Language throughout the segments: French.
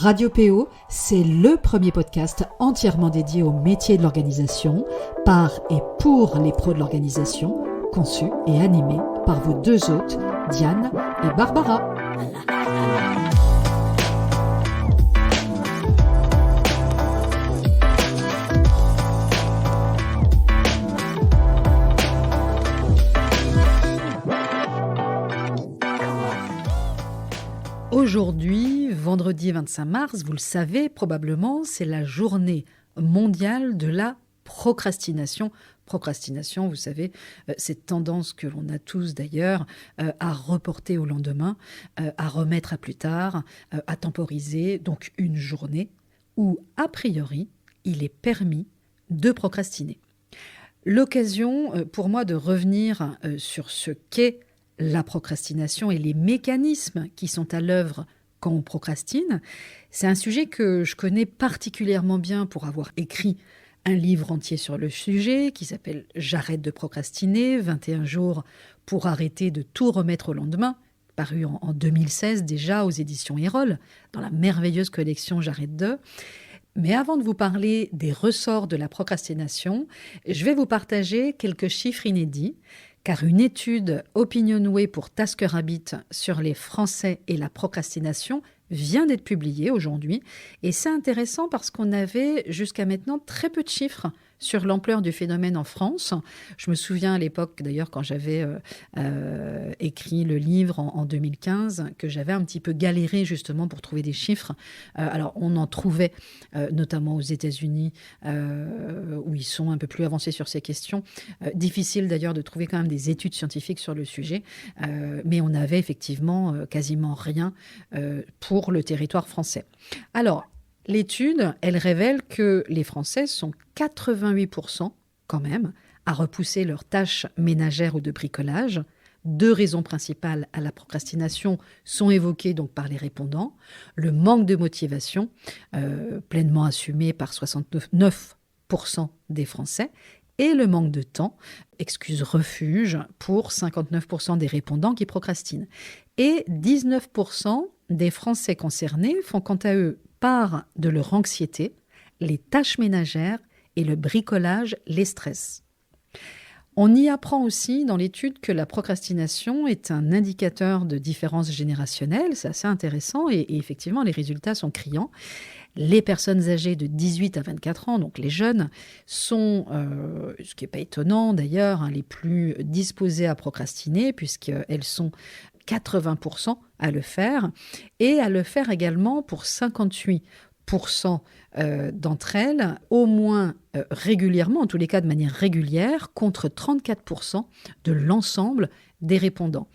Radio PO, c'est le premier podcast entièrement dédié au métier de l'organisation, par et pour les pros de l'organisation, conçu et animé par vos deux hôtes, Diane et Barbara. Aujourd'hui, vendredi 25 mars, vous le savez probablement, c'est la journée mondiale de la procrastination. Procrastination, vous savez, cette tendance que l'on a tous d'ailleurs à reporter au lendemain, à remettre à plus tard, à temporiser. Donc une journée où, a priori, il est permis de procrastiner. L'occasion pour moi de revenir sur ce qu'est la procrastination et les mécanismes qui sont à l'œuvre quand on procrastine, c'est un sujet que je connais particulièrement bien pour avoir écrit un livre entier sur le sujet qui s'appelle « J'arrête de procrastiner, 21 jours pour arrêter de tout remettre au lendemain », paru en 2016 déjà aux éditions Erol, dans la merveilleuse collection « J'arrête de ». Mais avant de vous parler des ressorts de la procrastination, je vais vous partager quelques chiffres inédits, car une étude Opinionway pour TaskRabbit sur les Français et la procrastination vient d'être publiée aujourd'hui. Et c'est intéressant parce qu'on avait jusqu'à maintenant très peu de chiffres sur l'ampleur du phénomène en France. Je me souviens à l'époque, d'ailleurs, quand j'avais écrit le livre en 2015, que j'avais un petit peu galéré justement pour trouver des chiffres. Alors, on en trouvait notamment aux États-Unis, où ils sont un peu plus avancés sur ces questions. Difficile d'ailleurs de trouver quand même des études scientifiques sur le sujet, mais on avait effectivement quasiment rien pour le territoire français. Alors, l'étude, elle révèle que les Français sont 88% quand même à repousser leurs tâches ménagères ou de bricolage. Deux raisons principales à la procrastination sont évoquées donc par les répondants. Le manque de motivation, pleinement assumé par 69% des Français, et le manque de temps, excuse refuge, pour 59% des répondants qui procrastinent. Et 19% des Français concernés font quant à eux part de leur anxiété, les tâches ménagères et le bricolage les stressent. On y apprend aussi dans l'étude que la procrastination est un indicateur de différence générationnelle, c'est assez intéressant et effectivement les résultats sont criants. Les personnes âgées de 18 à 24 ans, donc les jeunes, sont, ce qui n'est pas étonnant d'ailleurs, les plus disposées à procrastiner puisqu'elles sont 80% à le faire et à le faire également pour 58% d'entre elles, au moins régulièrement, en tous les cas de manière régulière, contre 34% de l'ensemble des répondants.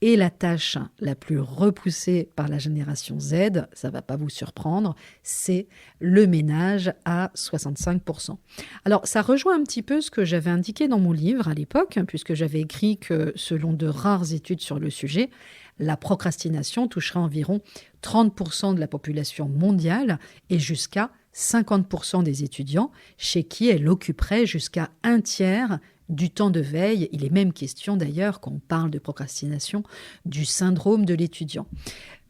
Et la tâche la plus repoussée par la génération Z, ça ne va pas vous surprendre, c'est le ménage à 65%. Alors, ça rejoint un petit peu ce que j'avais indiqué dans mon livre à l'époque, puisque j'avais écrit que, selon de rares études sur le sujet, la procrastination touchera environ 30% de la population mondiale et jusqu'à 50% des étudiants, chez qui elle occuperait jusqu'à un tiers du temps de veille. Il est même question d'ailleurs, quand on parle de procrastination, du syndrome de l'étudiant.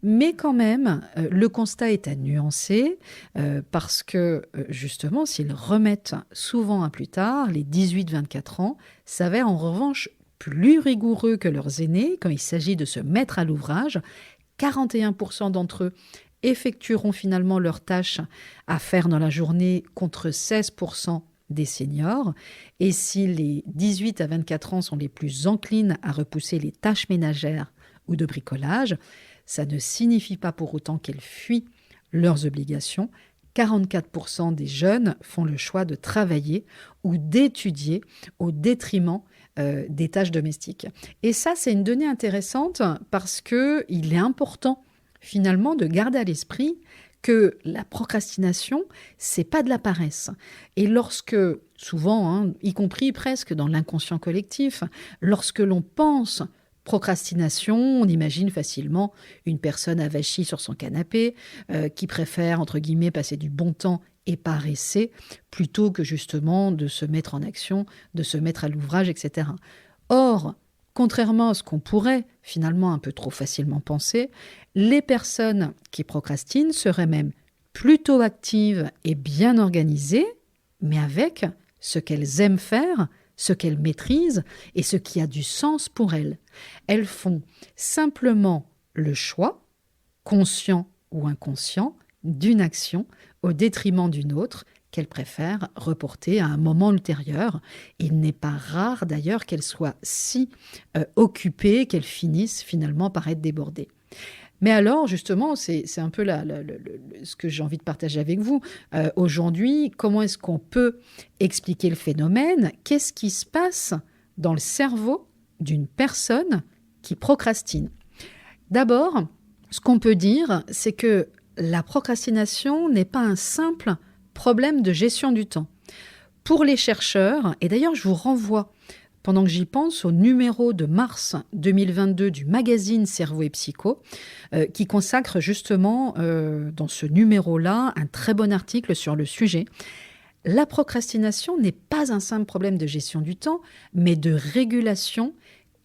Mais quand même, le constat est à nuancer parce que justement, s'ils remettent souvent à plus tard, les 18-24 ans s'avèrent en revanche plus rigoureux que leurs aînés quand il s'agit de se mettre à l'ouvrage. 41% d'entre eux effectueront finalement leurs tâches à faire dans la journée contre 16% des seniors. Et si les 18 à 24 ans sont les plus enclines à repousser les tâches ménagères ou de bricolage, ça ne signifie pas pour autant qu'elles fuient leurs obligations. 44% des jeunes font le choix de travailler ou d'étudier au détriment des tâches domestiques. Et ça, c'est une donnée intéressante parce qu'il est important finalement de garder à l'esprit que la procrastination, c'est pas de la paresse. Et lorsque, souvent, y compris presque dans l'inconscient collectif, lorsque l'on pense procrastination, on imagine facilement une personne avachie sur son canapé qui préfère, entre guillemets, passer du bon temps et paresser plutôt que justement de se mettre en action, de se mettre à l'ouvrage, etc. Or, contrairement à ce qu'on pourrait finalement un peu trop facilement penser, les personnes qui procrastinent seraient même plutôt actives et bien organisées, mais avec ce qu'elles aiment faire, ce qu'elles maîtrisent et ce qui a du sens pour elles. Elles font simplement le choix, conscient ou inconscient, d'une action au détriment d'une autre qu'elles préfèrent reporter à un moment ultérieur. Il n'est pas rare d'ailleurs qu'elles soient si occupées qu'elles finissent finalement par être débordées. Mais alors, justement, c'est un peu ce que j'ai envie de partager avec vous. Aujourd'hui, comment est-ce qu'on peut expliquer le phénomène? Qu'est-ce qui se passe dans le cerveau d'une personne qui procrastine? D'abord, ce qu'on peut dire, c'est que la procrastination n'est pas un simple problème de gestion du temps. Pour les chercheurs, et d'ailleurs je vous renvoie, pendant que j'y pense, au numéro de mars 2022 du magazine Cerveau et Psycho, qui consacre justement dans ce numéro-là un très bon article sur le sujet. La procrastination n'est pas un simple problème de gestion du temps, mais de régulation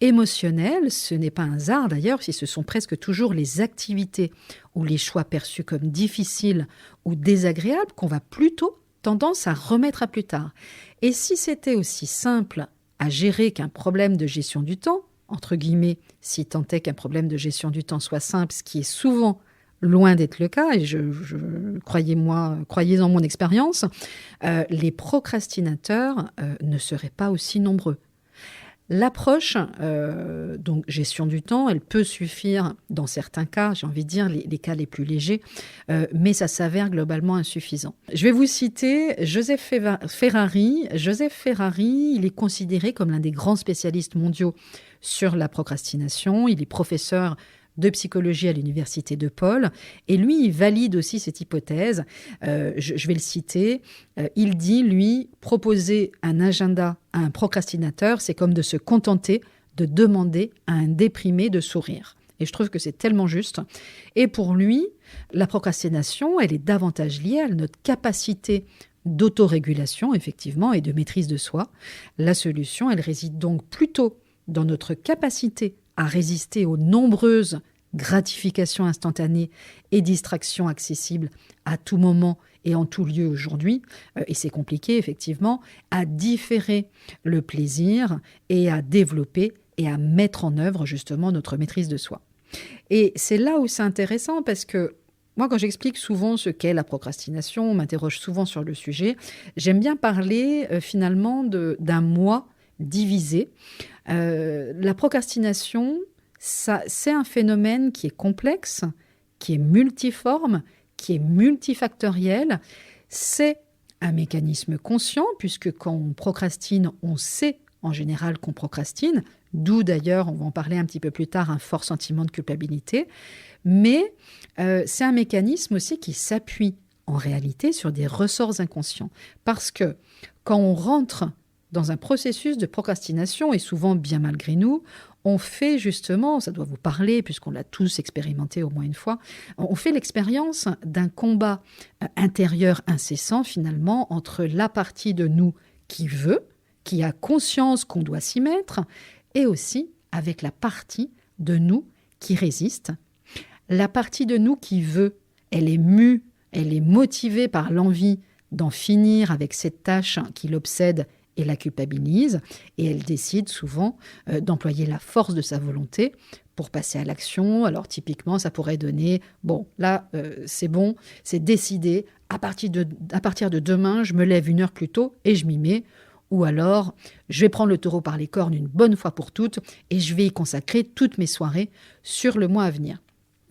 émotionnelle. Ce n'est pas un hasard d'ailleurs si ce sont presque toujours les activités ou les choix perçus comme difficiles ou désagréables qu'on va plutôt tendance à remettre à plus tard. Et si c'était aussi simple à gérer qu'un problème de gestion du temps, entre guillemets, si tant est qu'un problème de gestion du temps soit simple, ce qui est souvent loin d'être le cas, et croyez en mon expérience, les procrastinateurs ne seraient pas aussi nombreux. L'approche, donc gestion du temps, elle peut suffire dans certains cas, j'ai envie de dire les cas les plus légers, mais ça s'avère globalement insuffisant. Je vais vous citer Joseph Ferrari. Joseph Ferrari, il est considéré comme l'un des grands spécialistes mondiaux sur la procrastination. Il est professeur de psychologie à l'université de Paul. Et lui, il valide aussi cette hypothèse. Je vais le citer. Il dit, lui, proposer un agenda à un procrastinateur, c'est comme de se contenter de demander à un déprimé de sourire. Et je trouve que c'est tellement juste. Et pour lui, la procrastination, elle est davantage liée à notre capacité d'autorégulation, effectivement, et de maîtrise de soi. La solution, elle réside donc plutôt dans notre capacité à résister aux nombreuses gratifications instantanées et distractions accessibles à tout moment et en tout lieu aujourd'hui, et c'est compliqué effectivement, à différer le plaisir et à développer et à mettre en œuvre justement notre maîtrise de soi. Et c'est là où c'est intéressant parce que moi, quand j'explique souvent ce qu'est la procrastination, on m'interroge souvent sur le sujet, j'aime bien parler finalement d'un moi divisé. La procrastination, c'est un phénomène qui est complexe, qui est multiforme, qui est multifactoriel. C'est un mécanisme conscient, puisque quand on procrastine, on sait en général qu'on procrastine, d'où d'ailleurs, on va en parler un petit peu plus tard, un fort sentiment de culpabilité. Mais c'est un mécanisme aussi qui s'appuie en réalité sur des ressorts inconscients. Parce que quand on rentre dans un processus de procrastination, et souvent bien malgré nous, on fait justement, ça doit vous parler puisqu'on l'a tous expérimenté au moins une fois, on fait l'expérience d'un combat intérieur incessant finalement entre la partie de nous qui veut, qui a conscience qu'on doit s'y mettre, et aussi avec la partie de nous qui résiste. La partie de nous qui veut, elle est mue, elle est motivée par l'envie d'en finir avec cette tâche qui l'obsède et la culpabilise, et elle décide souvent d'employer la force de sa volonté pour passer à l'action. Alors typiquement, ça pourrait donner, bon, là, c'est bon, c'est décidé, à partir de demain, je me lève 1 heure plus tôt et je m'y mets. Ou alors, je vais prendre le taureau par les cornes une bonne fois pour toutes et je vais y consacrer toutes mes soirées sur le mois à venir.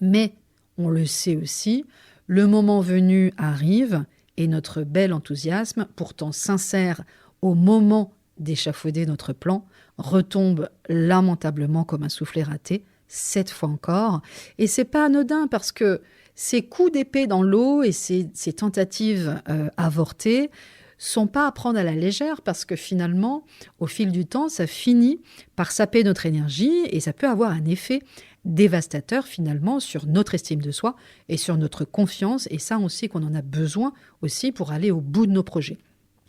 Mais, on le sait aussi, le moment venu arrive et notre bel enthousiasme, pourtant sincère au moment d'échafauder notre plan, retombe lamentablement comme un soufflet raté, 7 fois encore. Et c'est pas anodin parce que ces coups d'épée dans l'eau et ces tentatives avortées sont pas à prendre à la légère parce que finalement, au fil du temps, ça finit par saper notre énergie et ça peut avoir un effet dévastateur finalement sur notre estime de soi et sur notre confiance. Et ça, on sait qu'on en a besoin aussi pour aller au bout de nos projets.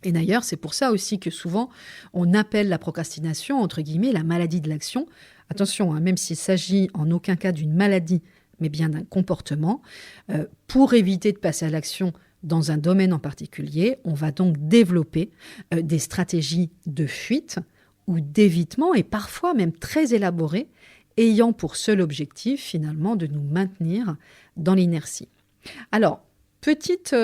Et d'ailleurs, c'est pour ça aussi que souvent, on appelle la procrastination, entre guillemets, la maladie de l'action. Attention, même s'il s'agit en aucun cas d'une maladie mais bien d'un comportement. Pour éviter de passer à l'action dans un domaine en particulier, on va donc développer des stratégies de fuite ou d'évitement, et parfois même très élaborées, ayant pour seul objectif finalement de nous maintenir dans l'inertie. Alors, petite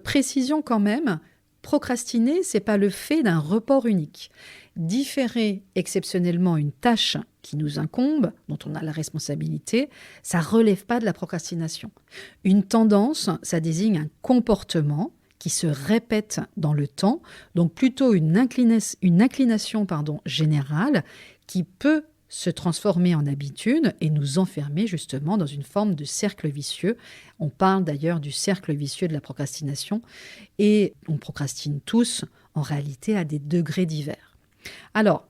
précision quand même, procrastiner, ce n'est pas le fait d'un report unique. Différer exceptionnellement une tâche qui nous incombe, dont on a la responsabilité, ça ne relève pas de la procrastination. Une tendance, ça désigne un comportement qui se répète dans le temps, donc plutôt une inclination générale qui peut se transformer en habitude et nous enfermer justement dans une forme de cercle vicieux. On parle d'ailleurs du cercle vicieux de la procrastination et on procrastine tous en réalité à des degrés divers. Alors,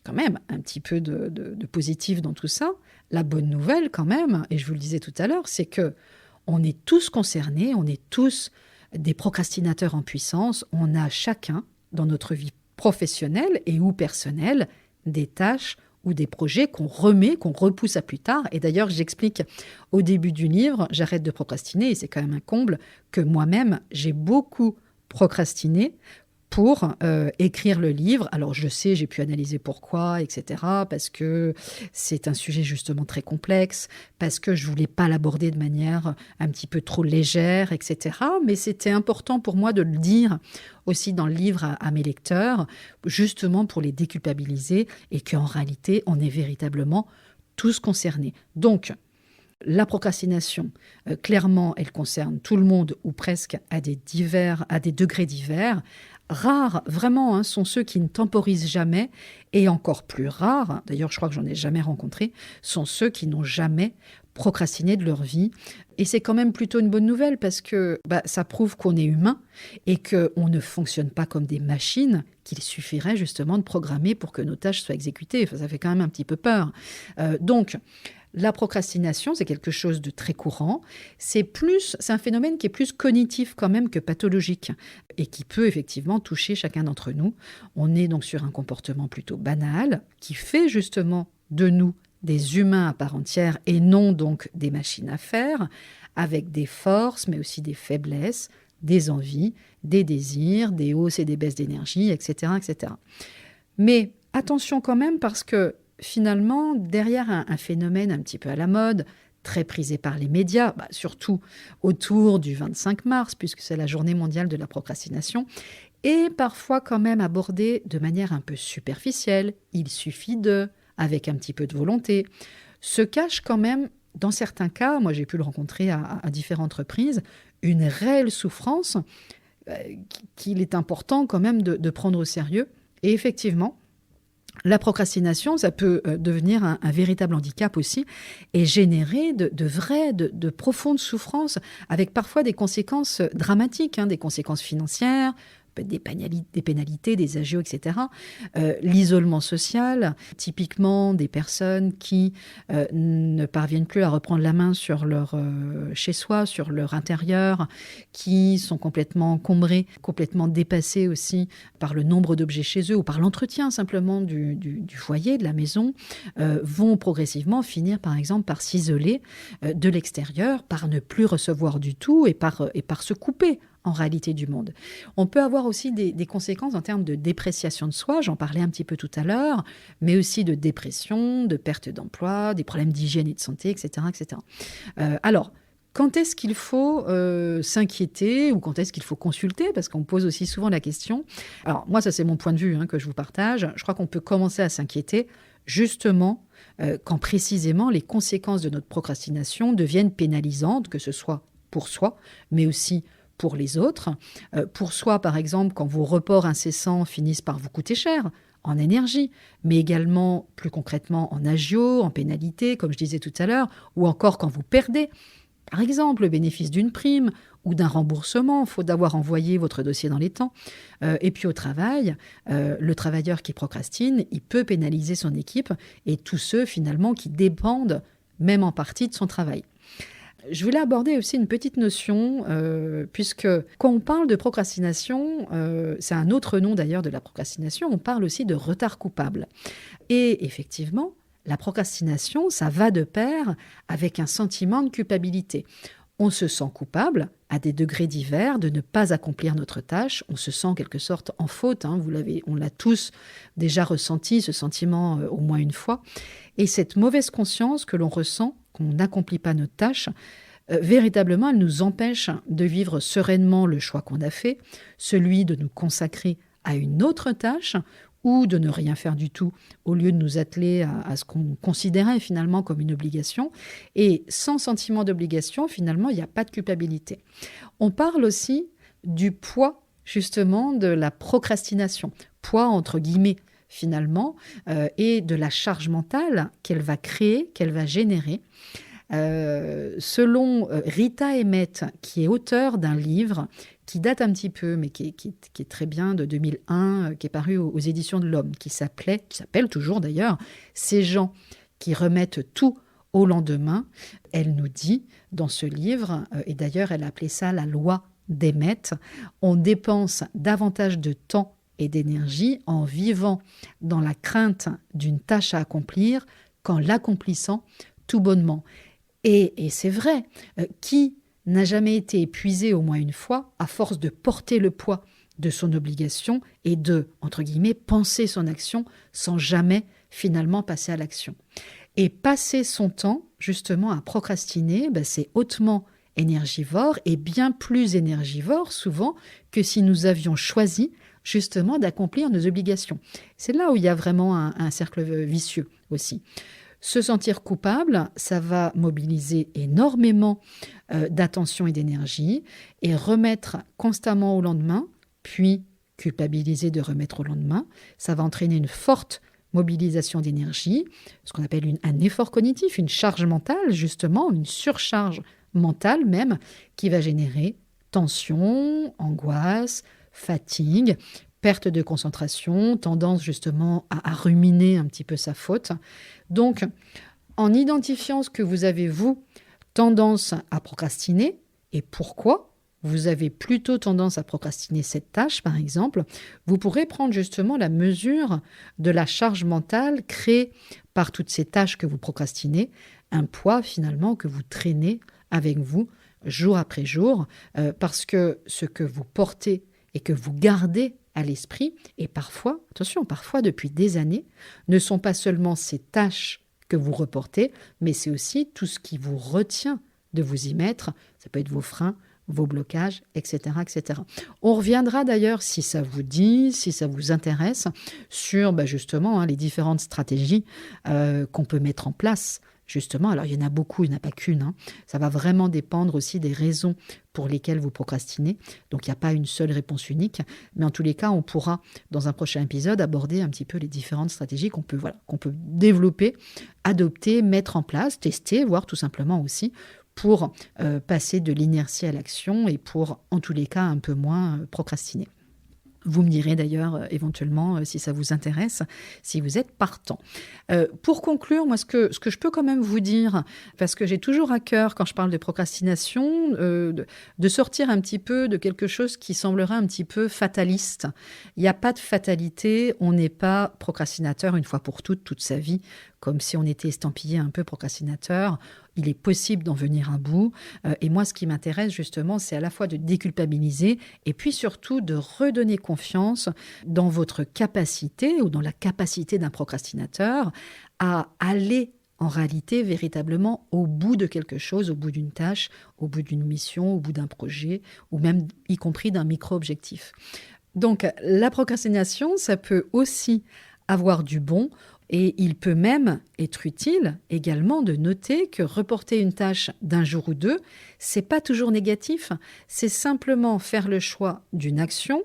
quand même, un petit peu de positif dans tout ça. La bonne nouvelle quand même, et je vous le disais tout à l'heure, c'est que on est tous concernés, on est tous des procrastinateurs en puissance. On a chacun, dans notre vie professionnelle et ou personnelle, des tâches ou des projets qu'on remet, qu'on repousse à plus tard. Et d'ailleurs, j'explique au début du livre, j'arrête de procrastiner, et c'est quand même un comble, que moi-même, j'ai beaucoup procrastiné pour écrire le livre. Alors je sais, j'ai pu analyser pourquoi, etc. Parce que c'est un sujet justement très complexe, parce que je voulais pas l'aborder de manière un petit peu trop légère, etc. Mais c'était important pour moi de le dire aussi dans le livre à mes lecteurs, justement pour les déculpabiliser et qu'en réalité, on est véritablement tous concernés. Donc, la procrastination, clairement, elle concerne tout le monde ou presque à des degrés divers. Rares, vraiment, sont ceux qui ne temporisent jamais, et encore plus rares, d'ailleurs je crois que j'en ai jamais rencontré, sont ceux qui n'ont jamais procrastiné de leur vie. Et c'est quand même plutôt une bonne nouvelle parce que ça prouve qu'on est humain et qu'on ne fonctionne pas comme des machines qu'il suffirait justement de programmer pour que nos tâches soient exécutées. Enfin, ça fait quand même un petit peu peur. Donc, la procrastination, c'est quelque chose de très courant. C'est un phénomène qui est plus cognitif quand même que pathologique et qui peut effectivement toucher chacun d'entre nous. On est donc sur un comportement plutôt banal qui fait justement de nous des humains à part entière et non donc des machines à faire, avec des forces mais aussi des faiblesses, des envies, des désirs, des hausses et des baisses d'énergie, etc., etc. Mais attention quand même parce que finalement, derrière un phénomène un petit peu à la mode, très prisé par les médias, surtout autour du 25 mars, puisque c'est la journée mondiale de la procrastination, et parfois quand même abordé de manière un peu superficielle, il suffit avec un petit peu de volonté, se cache quand même, dans certains cas, moi j'ai pu le rencontrer à différentes reprises, une réelle souffrance qu'il est important quand même de prendre au sérieux. Et effectivement, la procrastination, ça peut devenir un véritable handicap aussi et générer de profondes souffrances avec parfois des conséquences dramatiques, des conséquences financières, des pénalités, des agios, etc. L'isolement social, typiquement des personnes qui ne parviennent plus à reprendre la main sur leur chez-soi, sur leur intérieur, qui sont complètement encombrées, complètement dépassées aussi par le nombre d'objets chez eux ou par l'entretien simplement du foyer, de la maison, vont progressivement finir par exemple par s'isoler de l'extérieur, par ne plus recevoir du tout et par se couper en réalité du monde. On peut avoir aussi des conséquences en termes de dépréciation de soi, j'en parlais un petit peu tout à l'heure, mais aussi de dépression, de perte d'emploi, des problèmes d'hygiène et de santé, etc. etc. Alors, quand est-ce qu'il faut s'inquiéter ou quand est-ce qu'il faut consulter? Parce qu'on pose aussi souvent la question. Alors, moi, ça c'est mon point de vue que je vous partage. Je crois qu'on peut commencer à s'inquiéter justement quand précisément les conséquences de notre procrastination deviennent pénalisantes, que ce soit pour soi, mais aussi pour les autres. Pour soi, par exemple, quand vos reports incessants finissent par vous coûter cher, en énergie, mais également plus concrètement en agio, en pénalité, comme je disais tout à l'heure, ou encore quand vous perdez, par exemple, le bénéfice d'une prime ou d'un remboursement, faute d'avoir envoyé votre dossier dans les temps. Et puis au travail, le travailleur qui procrastine, il peut pénaliser son équipe et tous ceux finalement qui dépendent même en partie de son travail. Je voulais aborder aussi une petite notion, puisque quand on parle de procrastination, c'est un autre nom d'ailleurs de la procrastination, on parle aussi de retard coupable. Et effectivement, la procrastination, ça va de pair avec un sentiment de culpabilité. On se sent coupable, à des degrés divers, de ne pas accomplir notre tâche. On se sent en quelque sorte en faute. On l'a tous déjà ressenti, ce sentiment au moins une fois. Et cette mauvaise conscience que l'on ressent, qu'on n'accomplit pas notre tâche, véritablement, elle nous empêche de vivre sereinement le choix qu'on a fait, celui de nous consacrer à une autre tâche ou de ne rien faire du tout au lieu de nous atteler à ce qu'on considérait finalement comme une obligation. Et sans sentiment d'obligation, finalement, il n'y a pas de culpabilité. On parle aussi du poids, justement, de la procrastination. Poids, entre guillemets, finalement, et de la charge mentale qu'elle va créer, qu'elle va générer. Selon Rita Emmett, qui est auteure d'un livre qui date un petit peu, mais qui est très bien, de 2001, qui est paru aux éditions de l'Homme, qui s'appelle toujours d'ailleurs « Ces gens qui remettent tout au lendemain ». Elle nous dit dans ce livre, et d'ailleurs elle a appelé ça la loi d'Emmett, on dépense davantage de temps et d'énergie en vivant dans la crainte d'une tâche à accomplir qu'en l'accomplissant tout bonnement. Et c'est vrai, qui n'a jamais été épuisé au moins une fois à force de porter le poids de son obligation et de, entre guillemets, penser son action sans jamais finalement passer à l'action. Et passer son temps justement à procrastiner, c'est hautement énergivore et bien plus énergivore souvent que si nous avions choisi justement d'accomplir nos obligations. C'est là où il y a vraiment un cercle vicieux aussi. Se sentir coupable, ça va mobiliser énormément d'attention et d'énergie et remettre constamment au lendemain, puis culpabiliser de remettre au lendemain. Ça va entraîner une forte mobilisation d'énergie, ce qu'on appelle un effort cognitif, une charge mentale justement, une surcharge mentale même, qui va générer tension, angoisse, fatigue, perte de concentration, tendance justement à ruminer un petit peu sa faute. Donc, en identifiant ce que vous avez, vous, tendance à procrastiner, et pourquoi vous avez plutôt tendance à procrastiner cette tâche, par exemple, vous pourrez prendre justement la mesure de la charge mentale créée par toutes ces tâches que vous procrastinez, un poids finalement que vous traînez avec vous jour après jour, parce que ce que vous portez et que vous gardez à l'esprit, et parfois, attention, parfois depuis des années, ne sont pas seulement ces tâches que vous reportez, mais c'est aussi tout ce qui vous retient de vous y mettre. Ça peut être vos freins, vos blocages, etc., etc. On reviendra d'ailleurs, si ça vous dit, si ça vous intéresse, sur justement les différentes stratégies qu'on peut mettre en place. Justement, alors il y en a beaucoup, il n'y en a pas qu'une. Ça va vraiment dépendre aussi des raisons pour lesquelles vous procrastinez. Donc il n'y a pas une seule réponse unique. Mais en tous les cas, on pourra, dans un prochain épisode, aborder un petit peu les différentes stratégies qu'on peut développer, adopter, mettre en place, tester, voire tout simplement aussi pour passer de l'inertie à l'action et pour, en tous les cas, un peu moins procrastiner. Vous me direz d'ailleurs éventuellement si ça vous intéresse, si vous êtes partant. Pour conclure, moi, ce que je peux quand même vous dire, parce que j'ai toujours à cœur, quand je parle de procrastination, de sortir un petit peu de quelque chose qui semblerait un petit peu fataliste. Il n'y a pas de fatalité, on n'est pas procrastinateur une fois pour toutes, toute sa vie, comme si on était estampillé un peu procrastinateur. Il est possible d'en venir à bout. Et moi, ce qui m'intéresse justement, c'est à la fois de déculpabiliser et puis surtout de redonner confiance dans votre capacité ou dans la capacité d'un procrastinateur à aller en réalité véritablement au bout de quelque chose, au bout d'une tâche, au bout d'une mission, au bout d'un projet ou même y compris d'un micro-objectif. Donc la procrastination, ça peut aussi avoir du bon. Et il peut même être utile également de noter que reporter une tâche d'un jour ou deux, c'est pas toujours négatif. C'est simplement faire le choix d'une action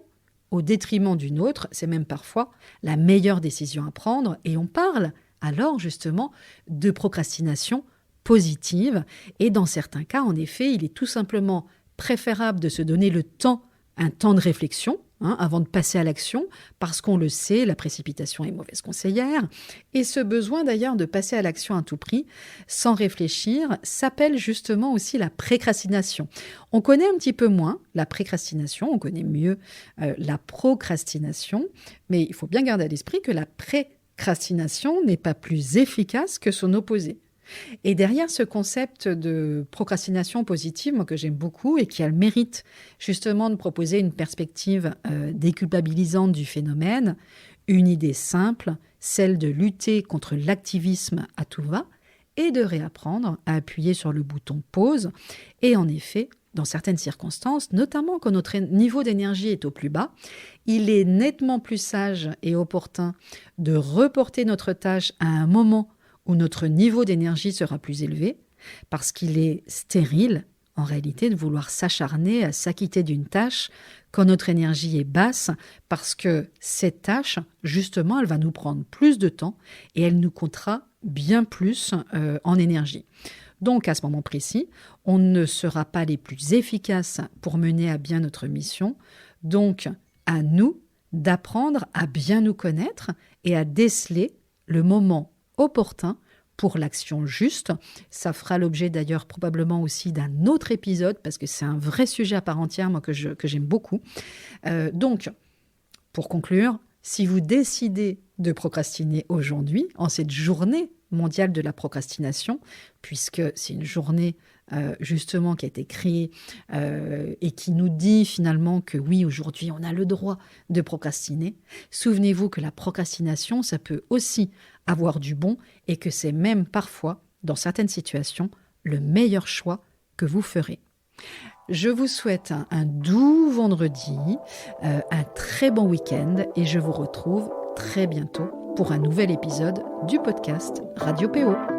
au détriment d'une autre. C'est même parfois la meilleure décision à prendre. Et on parle alors justement de procrastination positive. Et dans certains cas, en effet, il est tout simplement préférable de se donner un temps de réflexion, avant de passer à l'action, parce qu'on le sait, la précipitation est mauvaise conseillère. Et ce besoin d'ailleurs de passer à l'action à tout prix, sans réfléchir, s'appelle justement aussi la précrastination. On connaît un petit peu moins la précrastination, on connaît mieux la procrastination, mais il faut bien garder à l'esprit que la précrastination procrastination n'est pas plus efficace que son opposé. Et derrière ce concept de procrastination positive, moi que j'aime beaucoup et qui a le mérite justement de proposer une perspective déculpabilisante du phénomène, une idée simple, celle de lutter contre l'activisme à tout va et de réapprendre à appuyer sur le bouton pause. Et en effet, dans certaines circonstances, notamment quand notre niveau d'énergie est au plus bas, il est nettement plus sage et opportun de reporter notre tâche à un moment où notre niveau d'énergie sera plus élevé, parce qu'il est stérile, en réalité, de vouloir s'acharner à s'acquitter d'une tâche quand notre énergie est basse, parce que cette tâche, justement, elle va nous prendre plus de temps et elle nous coûtera bien plus en énergie. Donc, à ce moment précis, on ne sera pas les plus efficaces pour mener à bien notre mission. Donc, à nous d'apprendre à bien nous connaître et à déceler le moment opportun pour l'action juste. Ça fera l'objet d'ailleurs probablement aussi d'un autre épisode parce que c'est un vrai sujet à part entière, moi, que j'aime beaucoup. Donc, pour conclure, si vous décidez de procrastiner aujourd'hui, en cette journée mondiale de la procrastination, puisque c'est une journée justement qui a été créée et qui nous dit finalement que oui, aujourd'hui, on a le droit de procrastiner. Souvenez-vous que la procrastination, ça peut aussi avoir du bon et que c'est même parfois, dans certaines situations, le meilleur choix que vous ferez. Je vous souhaite un doux vendredi, un très bon week-end et je vous retrouve très bientôt pour un nouvel épisode du podcast Radio PO.